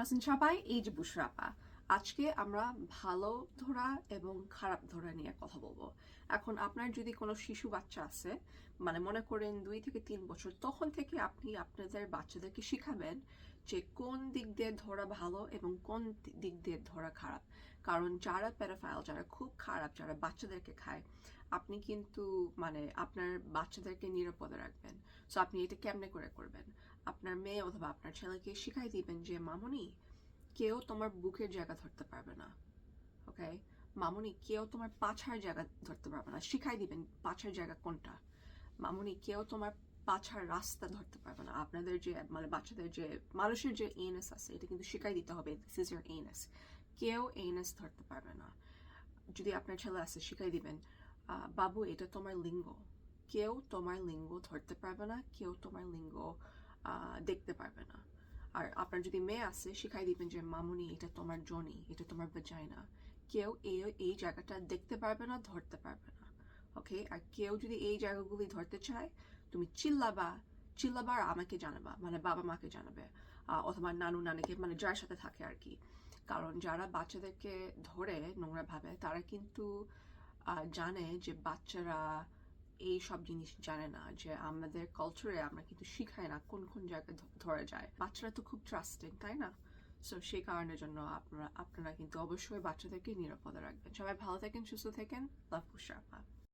আছেন সবাই? এই যে বুশরা আপা। আজকে আমরা ভালো ধরা এবং খারাপ ধরা নিয়ে কথা বলবো। এখন আপনার যদি কোনো শিশু বাচ্চা আছে, মানে মনে করেন 2 থেকে 3 বছর, তখন থেকে আপনি আপনাদের বাচ্চাদেরকে শিখাবেন যে কোন দিক দিয়ে ধরা ভালো এবং কোন দিক দিয়ে ধরা খারাপ। কারণ যারা প্যারাফাইল, যারা খুব খারাপ, যারা বাচ্চাদেরকে খায়, আপনি কিন্তু মানে আপনার বাচ্চাদেরকে নিরাপদে রাখবেন। সো আপনি এটা কেমনে করে করবেন? আপনার মেয়ে অথবা আপনার ছেলেকে শিখাই দিবেন যে মামুনি, কেউ তোমার বুকের জায়গা ধরতে পারবে না। ওকে? মামুনি, কেউ তোমার পাছার জায়গা ধরতে পারবে না। শিখাই দিবেন পাছার জায়গা কোনটা। মামুনি, কেউ তোমার পাছার রাস্তা ধরতে পারবে না। আপনাদের যে মানে বাচ্চাদের যে মানুষের যে এনএস আছে, এটা কিন্তু শিখাই দিতে হবে, দিস ইজ ইউর এনএস। কেউ এনএস ধরতে পারবে না। যদি আপনার ছেলে আছে, শিখাই দিবেন বাবু, এটা তোমার লিঙ্গ। কেউ তোমার লিঙ্গ ধরতে পারবে না, কেউ তোমার লিঙ্গ দেখতে পারবে না। আর আপনার যদি মেয়ে আছে, শিখাই দিবেন যে মামুনি, এটা তোমার জনি, এটা তোমার ভাজাইনা। কেউ এই জায়গাটা দেখতে পারবে না, ধরতে পারবে না। ওকে? আর কেউ যদি এই জায়গাগুলি ধরতে চায়, তুমি চিল্লাবা আর আমাকে জানাবা, মানে বাবা মাকে জানাবে, অথবা নানু নানিকে, মানে যার সাথে থাকে আর কি। কারণ যারা বাচ্চাদেরকে ধরে নোংরা ভাবে, তারা কিন্তু জানে যে বাচ্চারা এই সব জিনিস জানে না, যে আমাদের কালচারে আমরা কিন্তু শিখাই না কোন কোন জায়গায় ধরা যায়। বাচ্চারা তো খুব ট্রাস্টেড, তাই না? সো সেই কারণের জন্য আপনারা কিন্তু অবশ্যই বাচ্চাদেরকে নিরাপদে রাখবেন। সবাই ভালো থাকেন, সুস্থ থাকেন। লাভ, পুষা।